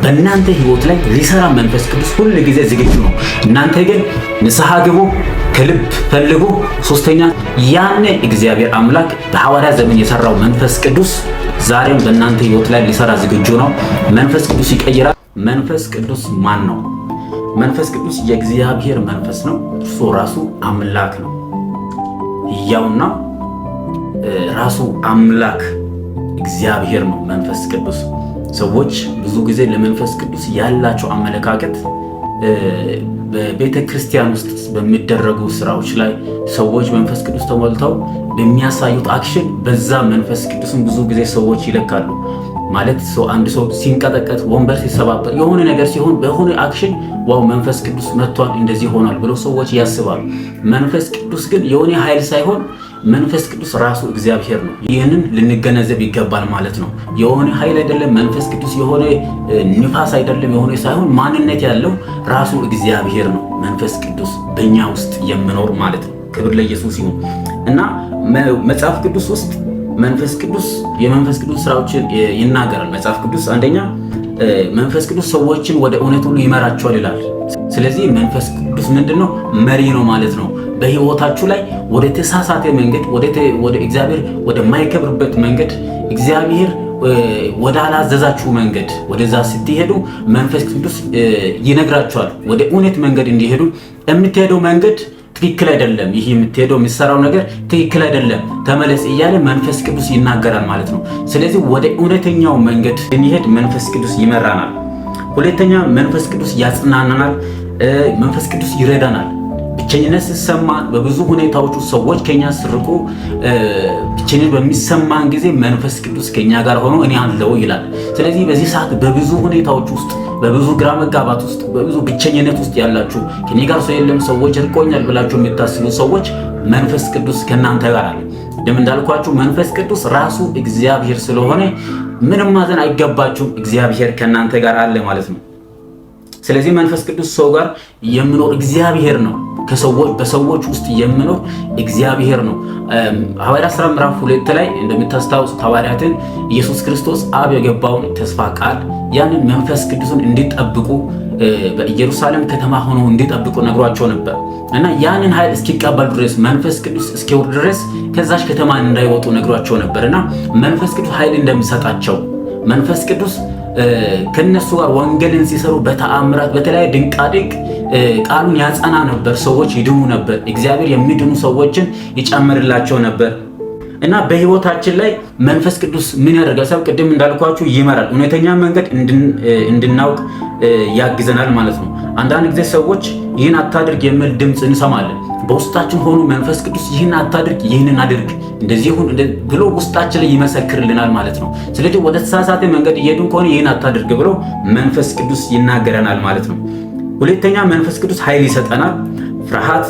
በእናንተ ህይወት ላይ ሊሰራ መንፈስ ቅዱስ ሁሉ ጊዜ ዝግጁ ነው። እናንተ ግን ንስሐ ግቡ፣ ከልብ ፈልጉ። ሶስተኛ ያኔ እግዚአብሔር አምላክ በሐዋርያ ዘመን የሰራው መንፈስ ቅዱስ ዛሬም በእናንተ ህይወት ላይ ሊሰራ ዝግጁ ነው። መንፈስ ቅዱስ ይቀይራል። መንፈስ ቅዱስ ማን ነው? መንፈስ ቅዱስ የእግዚአብሔር መንፈስ ነው። እርሱ ራሱ አምላክ ነው። ሕያውና ራሱ አምላክ እግዚአብሔር ነው መንፈስ ቅዱስ። ሰዎች ብዙ ጊዜ ለመንፈስ ቅዱስ ያላቸው አመለካከት በቤተ ክርስቲያን ውስጥ በሚደረጉ ስራዎች ላይ ሰዎች መንፈስ ቅዱስ ተሞልተው በሚያሳዩት አክሽን በዛ መንፈስ ቅዱስን ብዙ ጊዜ ሰዎች ይለካሉ። ማለት አንድ ሰው ሲንቀጠቀጥ፣ ወንበር ሲሰባበር፣ የሆነ ነገር ሲሆን በሆነ አክሽን ዋው መንፈስ ቅዱስ መጥቷል እንደዚህ ሆኗል ብለው ሰዎች ያስባሉ። መንፈስ ቅዱስ ግን የሆነ ኃይል ሳይሆን መንፈስ ቅዱስ ራሱ እግዚአብሔር ነው። ይህንን ልንገነዘብ ይገባል ማለት ነው። የሆነ ኃይል አይደለም መንፈስ ቅዱስ፣ የሆነ ንፋስ አይደለም፣ የሆነ ሳይሆን ማንነት ያለው ራሱ እግዚአብሔር ነው መንፈስ ቅዱስ በእኛ ውስጥ የሚኖር ማለት ነው። ክብር ለኢየሱስ ይሁን እና መጽሐፍ ቅዱስ ውስጥ መንፈስ ቅዱስ የመንፈስ ቅዱስ ስራዎችን ይናገራል። መጽሐፍ ቅዱስ አንደኛ መንፈስ ቅዱስ ሰዎችን ወደ እውነት ሁሉ ይመራቸዋል ይላል። ስለዚህ መንፈስ ቅዱስ ምንድነው? መሪ ነው ማለት ነው። በህይወታችሁ ላይ ወደ ተሳሳተ መንገድ፣ ወደ እግዚአብሔር ወደማይከብርበት መንገድ፣ እግዚአብሔር ወደ አላዘዛችሁ መንገድ ወደዛ ስትሄዱ መንፈስ ቅዱስ ይነግራቸዋል። ወደ እውነት መንገድ እንዲሄዱ የምትሄደው መንገድ ትክክል አይደለም፣ ይህ የምትሄደው የሚሰራው ነገር ትክክል አይደለም፣ ተመለስ እያለ መንፈስ ቅዱስ ይናገራል ማለት ነው። ስለዚህ ወደ እውነተኛው መንገድ እንሄድ መንፈስ ቅዱስ ይመራናል። ሁለተኛ መንፈስ ቅዱስ ያጽናናናል። መንፈስ ቅዱስ ይረዳናል። ብቸኝነት ሲሰማን በብዙ ሁኔታዎች ሰዎች ከኛ ስርቁ ብቸኝነት በሚሰማን ጊዜ መንፈስ ቅዱስ ከኛ ጋር ሆኖ እኔ አለው ይላል። ስለዚህ በዚህ ሰዓት በብዙ ሁኔታዎች ውስጥ፣ በብዙ ግራ መጋባት ውስጥ፣ በብዙ ብቸኝነት ውስጥ ያላችሁ ከኔ ጋር ሰው የለም፣ ሰዎች ርቆኛል ብላችሁ የምታስቡ ሰዎች መንፈስ ቅዱስ ከናንተ ጋር አለ። እንዳልኳችሁ መንፈስ ቅዱስ ራሱ እግዚአብሔር ስለሆነ ምንም ማዘን አይገባችሁም። እግዚአብሔር ከናንተ ጋር አለ ማለት ነው። ስለዚህ መንፈስ ቅዱስ ሰው ጋር የሚኖር እግዚአብሔር ነው። በሰዎች ውስጥ የሚኖር እግዚአብሔር ነው። ሐዋርያት ሥራ ምዕራፍ 2 ላይ እንደምታስታውሱት ሐዋርያትን ኢየሱስ ክርስቶስ አብ የገባውን ተስፋ ቃል ያንን መንፈስ ቅዱስን እንዲጠብቁ በኢየሩሳሌም ከተማ ሆነው እንዲጠብቁ ነግሯቸው ነበር እና ያንን ኃይል እስኪቀበሉ ድረስ መንፈስ ቅዱስ እስኪወርድ ድረስ ከዛች ከተማ እንዳይወጡ ነግሯቸው ነበርና መንፈስ ቅዱስ ኃይል እንደሚሰጣቸው መንፈስ ቅዱስ ከነሱ ጋር ወንጌልን ሲሰሩ በተአምራት በተለያየ ድንቃድንቅ ቃሉን ያጸና ነበር። ሰዎች ይድኑ ነበር። እግዚአብሔር የሚድኑ ሰዎችን ይጨምርላቸው ነበር እና በህይወታችን ላይ መንፈስ ቅዱስ ምን ያደርጋል? ሰብ ቅድም እንዳልኳችሁ ይመራል። እውነተኛ መንገድ እንድናውቅ ያግዘናል ማለት ነው። አንዳንድ ጊዜ ሰዎች ይህን አታድርግ የሚል ድምፅ እንሰማለን። በውስጣችን ሆኖ መንፈስ ቅዱስ ይህን አታድርግ፣ ይህንን አድርግ፣ እንደዚህ ሁን ብሎ ውስጣችን ላይ ይመሰክርልናል ማለት ነው። ስለዚህ ወደ ተሳሳተ መንገድ እየሄድን ከሆነ ይህን አታድርግ ብሎ መንፈስ ቅዱስ ይናገረናል ማለት ነው። ሁለተኛ መንፈስ ቅዱስ ኃይል ይሰጠናል። ፍርሃት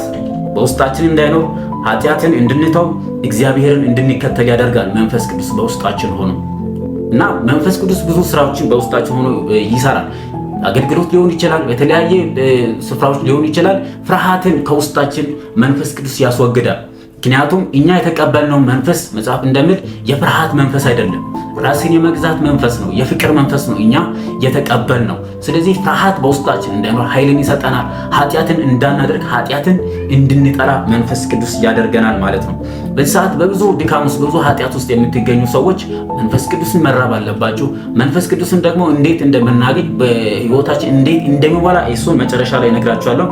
በውስጣችን እንዳይኖር፣ ኃጢአትን እንድንተው፣ እግዚአብሔርን እንድንከተል ያደርጋል መንፈስ ቅዱስ በውስጣችን ሆኖ እና መንፈስ ቅዱስ ብዙ ስራዎችን በውስጣችን ሆኖ ይሰራል። አገልግሎት ሊሆን ይችላል፣ በተለያየ ስፍራዎች ሊሆን ይችላል። ፍርሃትን ከውስጣችን መንፈስ ቅዱስ ያስወግዳል። ምክንያቱም እኛ የተቀበልነው መንፈስ መጽሐፍ እንደሚል የፍርሃት መንፈስ አይደለም፣ ራስን የመግዛት መንፈስ ነው፣ የፍቅር መንፈስ ነው እኛ የተቀበልነው። ስለዚህ ፍርሃት በውስጣችን እንዳይኖር ኃይልን ይሰጠናል። ኃጢአትን እንዳናደርግ፣ ኃጢአትን እንድንጠላ መንፈስ ቅዱስ ያደርገናል ማለት ነው። በዚህ ሰዓት በብዙ ድካም ውስጥ በብዙ ኃጢአት ውስጥ የምትገኙ ሰዎች መንፈስ ቅዱስን መራብ አለባችሁ። መንፈስ ቅዱስን ደግሞ እንዴት እንደምናገኝ በህይወታችን እንዴት እንደሚሞላ እሱን መጨረሻ ላይ እነግራችኋለሁ።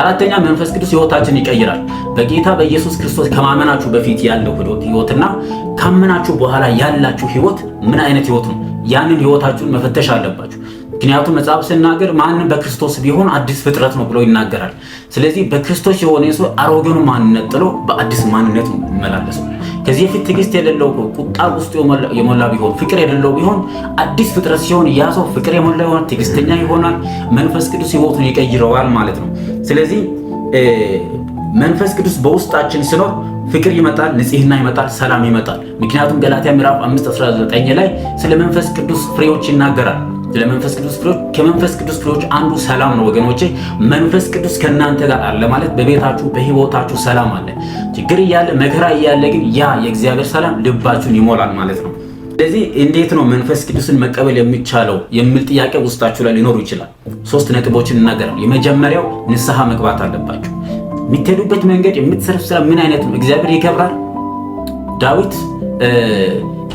አራተኛ መንፈስ ቅዱስ ህይወታችን ይቀይራል። በጌታ በኢየሱስ ክርስቶስ ከማመናችሁ በፊት ያለው ህይወትና ካመናችሁ በኋላ ያላችሁ ህይወት ምን አይነት ህይወት ነው? ያንን ህይወታችሁን መፈተሽ አለባችሁ። ምክንያቱም መጽሐፍ ሲናገር ማንም በክርስቶስ ቢሆን አዲስ ፍጥረት ነው ብሎ ይናገራል። ስለዚህ በክርስቶስ የሆነ ሰው አሮጌውን ማንነት ጥሎ በአዲስ ማንነት ነው የሚመላለሰው። ከዚህ በፊት ትዕግስት የሌለው ቁጣ ውስጥ የሞላ ቢሆን፣ ፍቅር የሌለው ቢሆን አዲስ ፍጥረት ሲሆን ያ ሰው ፍቅር የሞላ ይሆናል፣ ትዕግስተኛ ይሆናል። መንፈስ ቅዱስ ህይወቱን ይቀይረዋል ማለት ነው። ስለዚህ መንፈስ ቅዱስ በውስጣችን ሲኖር ፍቅር ይመጣል፣ ንጽህና ይመጣል፣ ሰላም ይመጣል። ምክንያቱም ገላትያ ምዕራፍ 5:19 ላይ ስለ መንፈስ ቅዱስ ፍሬዎች ይናገራል። ስለ መንፈስ ቅዱስ ፍሬዎች ከመንፈስ ቅዱስ ፍሬዎች አንዱ ሰላም ነው ወገኖቼ። መንፈስ ቅዱስ ከእናንተ ጋር አለ ማለት በቤታችሁ በህይወታችሁ ሰላም አለ። ችግር እያለ መከራ እያለ ግን ያ የእግዚአብሔር ሰላም ልባችሁን ይሞላል ማለት ነው። ስለዚህ እንዴት ነው መንፈስ ቅዱስን መቀበል የሚቻለው የሚል ጥያቄ ውስጣችሁ ላይ ሊኖሩ ይችላል። 3 ነጥቦችን እናገራለሁ። የመጀመሪያው ንስሐ መግባት አለባችሁ። የምትሄዱበት መንገድ የምትሰሩት ስራ ምን አይነት ነው? እግዚአብሔር ይከብራል? ዳዊት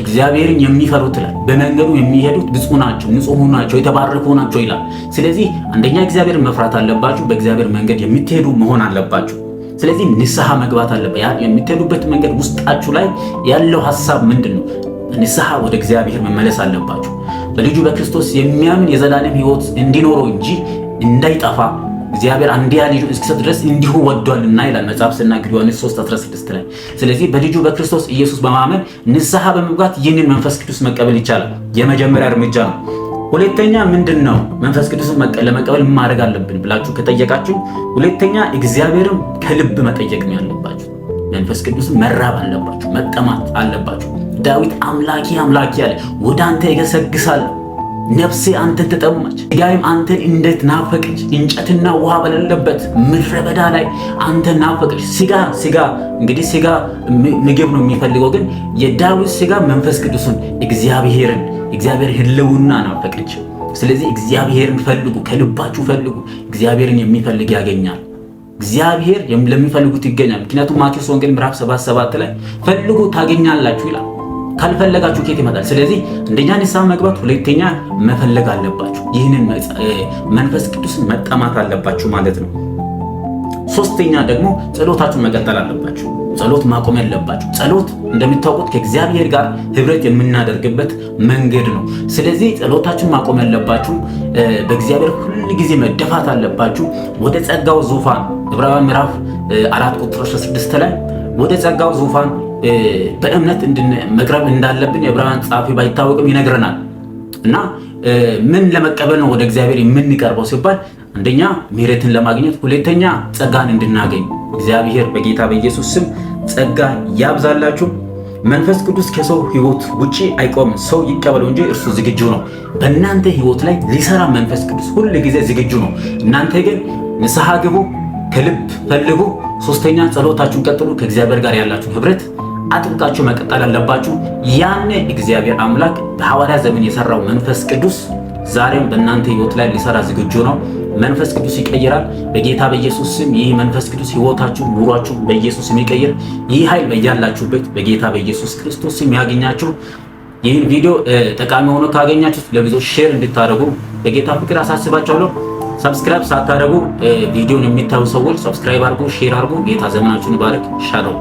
እግዚአብሔርን የሚፈሩት ይላል በመንገዱ የሚሄዱት ብፁዕ ናቸው፣ ንጹሕ ናቸው፣ የተባረኩ ናቸው ይላል። ስለዚህ አንደኛ እግዚአብሔርን መፍራት አለባችሁ። በእግዚአብሔር መንገድ የምትሄዱ መሆን አለባችሁ። ስለዚህ ንስሐ መግባት አለበት። የምትሄዱበት መንገድ ውስጣችሁ ላይ ያለው ሐሳብ ምንድን ነው? ንስሐ ወደ እግዚአብሔር መመለስ አለባችሁ። በልጁ በክርስቶስ የሚያምን የዘላለም ሕይወት እንዲኖረው እንጂ እንዳይጠፋ እግዚአብሔር አንድያ ልጁን እስኪሰጥ ድረስ እንዲሁ ወዷልና ይላል መጽሐፍ ሲናገር ዮሐንስ 3:16 ላይ። ስለዚህ በልጁ በክርስቶስ ኢየሱስ በማመን ንስሐ በመግባት ይህንን መንፈስ ቅዱስ መቀበል ይቻላል። የመጀመሪያ እርምጃ ነው። ሁለተኛ ምንድን ነው? መንፈስ ቅዱስን ለመቀበል ምን ማድረግ አለብን ብላችሁ ከጠየቃችሁ፣ ሁለተኛ እግዚአብሔርን ከልብ መጠየቅ ነው ያለባችሁ። መንፈስ ቅዱስን መራብ አለባችሁ፣ መጠማት አለባችሁ። ዳዊት አምላኬ አምላኬ አለ፣ ወደ አንተ ይገሰግሳል፣ ነፍሴ አንተን ተጠማች፣ ሥጋዬም አንተን እንዴት ናፈቀች። እንጨትና ውሃ በሌለበት ምድረ በዳ ላይ አንተን ናፈቀች። ሥጋ እንግዲህ ሥጋ ምግብ ነው የሚፈልገው፣ ግን የዳዊት ሥጋ መንፈስ ቅዱስን እግዚአብሔር ሕልውና ናፈቀች። ስለዚህ እግዚአብሔርን ፈልጉ፣ ከልባችሁ ፈልጉ። እግዚአብሔርን የሚፈልግ ያገኛል። እግዚአብሔር ለሚፈልጉት ይገኛል። ምክንያቱም ማቴዎስ ወንጌል ምዕራፍ 7:7 ላይ ፈልጉ ታገኛላችሁ ይላል። ካልፈለጋችሁ ከየት ይመጣል? ስለዚህ አንደኛ ንስሐ መግባት፣ ሁለተኛ መፈለግ አለባችሁ። ይህንን መንፈስ ቅዱስን መጠማት አለባችሁ ማለት ነው። ሶስተኛ ደግሞ ጸሎታችሁን መቀጠል አለባችሁ። ጸሎት ማቆም ያለባችሁ። ጸሎት እንደምታውቁት ከእግዚአብሔር ጋር ህብረት የምናደርግበት መንገድ ነው። ስለዚህ ጸሎታችሁን ማቆም ያለባችሁ። በእግዚአብሔር ሁሉ ጊዜ መደፋት አለባችሁ። ወደ ጸጋው ዙፋን ዕብራውያን ምዕራፍ 4:16 ላይ ወደ ጸጋው ዙፋን በእምነት መቅረብ እንዳለብን የዕብራውያን ጸሐፊ ባይታወቅም ይነግረናል። እና ምን ለመቀበል ነው ወደ እግዚአብሔር የምንቀርበው ሲባል አንደኛ ምሕረትን ለማግኘት፣ ሁለተኛ ጸጋን እንድናገኝ። እግዚአብሔር በጌታ በኢየሱስ ስም ጸጋ ያብዛላችሁ። መንፈስ ቅዱስ ከሰው ህይወት ውጪ አይቆምም። ሰው ይቀበለው እንጂ እርሱ ዝግጁ ነው። በእናንተ ህይወት ላይ ሊሰራ መንፈስ ቅዱስ ሁል ጊዜ ዝግጁ ነው። እናንተ ግን ንስሐ ግቡ፣ ከልብ ፈልጉ። ሶስተኛ ጸሎታችሁን ቀጥሉ። ከእግዚአብሔር ጋር ያላችሁ ህብረት አጥብቃችሁ መቀጠል አለባችሁ። ያኔ እግዚአብሔር አምላክ በሐዋርያ ዘመን የሰራው መንፈስ ቅዱስ ዛሬም በእናንተ ህይወት ላይ ሊሰራ ዝግጁ ነው። መንፈስ ቅዱስ ይቀይራል። በጌታ በኢየሱስ ስም ይህ መንፈስ ቅዱስ ህይወታችሁ፣ ኑሯችሁ በኢየሱስ ስም ይቀይር። ይህ ኃይል በያላችሁበት በጌታ በኢየሱስ ክርስቶስ ስም ያገኛችሁ። ይህን ቪዲዮ ጠቃሚ ሆኖ ካገኛችሁት ለብዙዎች ሼር እንድታደርጉ በጌታ ፍቅር አሳስባችኋለሁ። ሰብስክራይብ ሳታደርጉ ቪዲዮን የሚታዩ ሰዎች ሰብስክራይብ አድርጉ፣ ሼር አድርጉ። ጌታ ዘመናችሁን ይባርክ። ሻሎም